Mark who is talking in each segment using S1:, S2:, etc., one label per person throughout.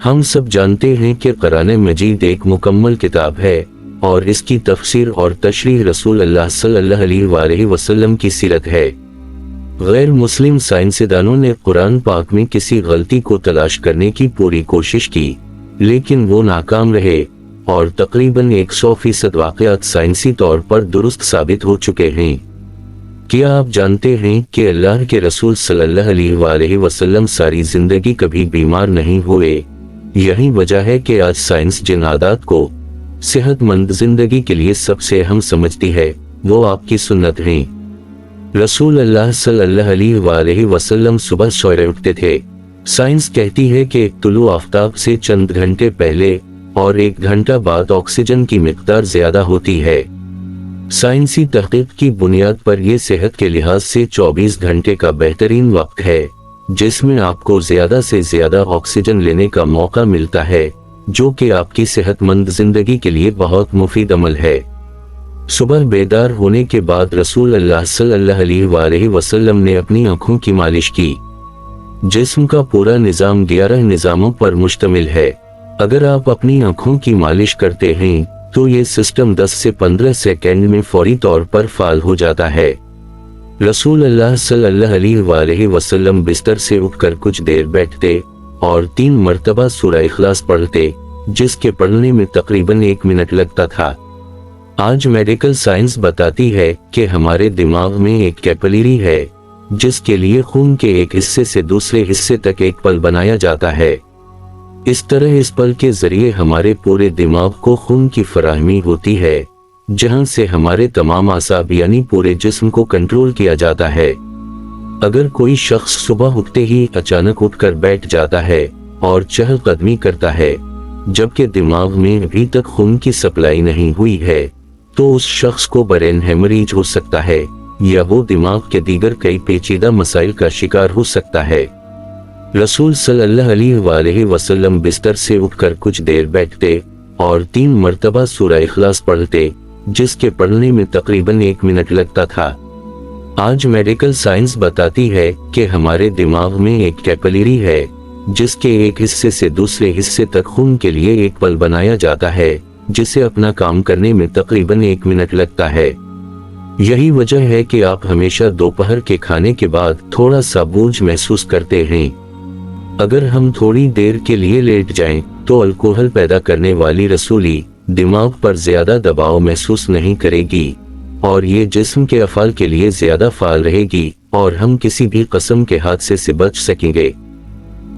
S1: ہم سب جانتے ہیں کہ قرآن مجید ایک مکمل کتاب ہے اور اس کی تفسیر اور تشریح رسول اللہ صلی اللہ علیہ وآلہ وسلم کی سیرت ہے۔ غیر مسلم سائنسدانوں نے قرآن پاک میں کسی غلطی کو تلاش کرنے کی پوری کوشش کی، لیکن وہ ناکام رہے اور تقریباً 100% واقعات سائنسی طور پر درست ثابت ہو چکے ہیں۔ کیا آپ جانتے ہیں کہ اللہ کے رسول صلی اللہ علیہ وآلہ وسلم ساری زندگی کبھی بیمار نہیں ہوئے؟ یہی وجہ ہے کہ آج سائنس جن عادات کو صحت مند زندگی کے لیے سب سے اہم سمجھتی ہے، وہ آپ کی سنت ہیں۔ رسول اللہ صلی اللہ علیہ وآلہ وسلم صبح سویرے اٹھتے تھے۔ سائنس کہتی ہے کہ طلوع آفتاب سے چند گھنٹے پہلے اور 1 گھنٹہ بعد آکسیجن کی مقدار زیادہ ہوتی ہے۔ سائنسی تحقیق کی بنیاد پر یہ صحت کے لحاظ سے 24 گھنٹے کا بہترین وقت ہے جس میں آپ کو زیادہ سے زیادہ آکسیجن لینے کا موقع ملتا ہے، جو کہ آپ کی صحت مند زندگی کے لیے بہت مفید عمل ہے۔ صبح بیدار ہونے کے بعد رسول اللہ صلی اللہ علیہ وآلہ وسلم نے اپنی آنکھوں کی مالش کی۔ جسم کا پورا نظام 11 نظاموں پر مشتمل ہے۔ اگر آپ اپنی آنکھوں کی مالش کرتے ہیں تو یہ سسٹم 10 سے 15 سیکنڈ میں فوری طور پر فعال ہو جاتا ہے۔ رسول اللہ صلی اللہ علیہ وآلہ وسلم بستر سے اٹھ کر کچھ دیر بیٹھتے اور 3 مرتبہ سورہ اخلاص پڑھتے، جس کے پڑھنے میں تقریباً 1 منٹ لگتا تھا۔ آج میڈیکل سائنس بتاتی ہے کہ ہمارے دماغ میں ایک کیپلری ہے جس کے لیے خون کے ایک حصے سے دوسرے حصے تک ایک پل بنایا جاتا ہے۔ اس طرح اس پل کے ذریعے ہمارے پورے دماغ کو خون کی فراہمی ہوتی ہے، جہاں سے ہمارے تمام اعصاب یعنی پورے جسم کو کنٹرول کیا جاتا ہے۔ اگر کوئی شخص صبح اٹھتے ہی اچانک اٹھ کر بیٹھ جاتا ہے اور چہل قدمی کرتا ہے جبکہ دماغ میں ابھی تک خون کی سپلائی نہیں ہوئی ہے، تو اس شخص کو برین ہیمریج ہو سکتا ہے یا وہ دماغ کے دیگر کئی پیچیدہ مسائل کا شکار ہو سکتا ہے۔ رسول صلی اللہ علیہ وآلہ وسلم بستر سے اٹھ کر کچھ دیر بیٹھتے اور 3 مرتبہ سورہ اخلاص پڑھتے، جس کے پڑھنے میں تقریباً 1 منٹ لگتا تھا۔ آج میڈیکل سائنس بتاتی ہے کہ ہمارے دماغ میں ایک کیپلری ہے جس کے ایک حصے سے دوسرے حصے تک خون کے لیے ایک پل بنایا جاتا ہے، جسے اپنا کام کرنے میں تقریباً 1 منٹ لگتا ہے۔ یہی وجہ ہے کہ آپ ہمیشہ دوپہر کے کھانے کے بعد تھوڑا سا بوجھ محسوس کرتے ہیں۔ اگر ہم تھوڑی دیر کے لیے لیٹ جائیں تو الکوہل پیدا کرنے والی رسولی دماغ پر زیادہ دباؤ محسوس نہیں کرے گی اور یہ جسم کے افعال کے لیے زیادہ فعال رہے گی اور ہم کسی بھی قسم کے حادثے سے بچ سکیں گے۔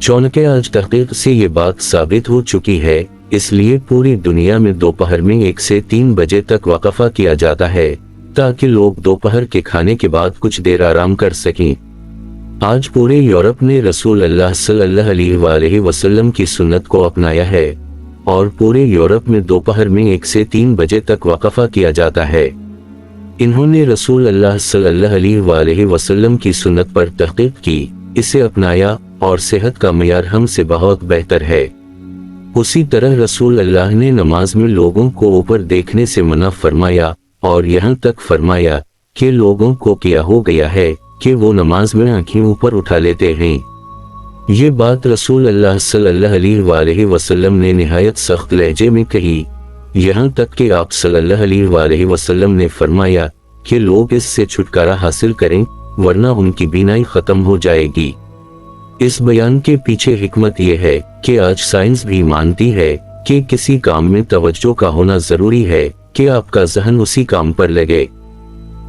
S1: چونکہ آج تحقیق سے یہ بات ثابت ہو چکی ہے، اس لیے پوری دنیا میں دوپہر میں 1 سے 3 بجے تک وقفہ کیا جاتا ہے تاکہ لوگ دوپہر کے کھانے کے بعد کچھ دیر آرام کر سکیں۔ آج پورے یورپ نے رسول اللہ صلی اللہ علیہ وآلہ وسلم کی سنت کو اپنایا ہے اور پورے یورپ میں دوپہر میں 1 سے 3 بجے تک وقفہ کیا جاتا ہے۔ انہوں نے رسول اللہ صلی اللہ علیہ وآلہ وسلم کی سنت پر تحقیق کی، اسے اپنایا اور صحت کا معیار ہم سے بہت بہتر ہے۔ اسی طرح رسول اللہ نے نماز میں لوگوں کو اوپر دیکھنے سے منع فرمایا اور یہاں تک فرمایا کہ لوگوں کو کیا ہو گیا ہے کہ وہ نماز میں آنکھیں اوپر اٹھا لیتے ہیں۔ یہ بات رسول اللہ صلی اللہ علیہ وآلہ وسلم نے نہایت سخت لہجے میں کہی، یہاں تک کہ آپ صلی اللہ علیہ وآلہ وسلم نے فرمایا کہ لوگ اس سے چھٹکارا حاصل کریں ورنہ ان کی بینائی ختم ہو جائے گی۔ اس بیان کے پیچھے حکمت یہ ہے کہ آج سائنس بھی مانتی ہے کہ کسی کام میں توجہ کا ہونا ضروری ہے کہ آپ کا ذہن اسی کام پر لگے۔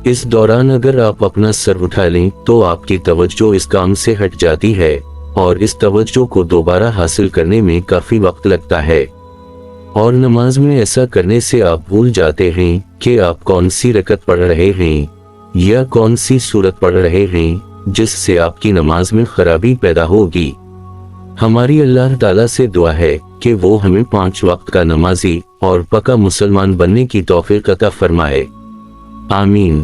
S1: اس دوران اگر آپ اپنا سر اٹھا لیں تو آپ کی توجہ اس کام سے ہٹ جاتی ہے اور اس توجہ کو دوبارہ حاصل کرنے میں کافی وقت لگتا ہے، اور نماز میں ایسا کرنے سے آپ بھول جاتے ہیں کہ آپ کون سی رکعت پڑھ رہے ہیں یا کون سی سورت پڑھ رہے ہیں، جس سے آپ کی نماز میں خرابی پیدا ہوگی۔ ہماری اللہ تعالیٰ سے دعا ہے کہ وہ ہمیں 5 وقت کا نمازی اور پکا مسلمان بننے کی توفیق عطا فرمائے۔ آمین۔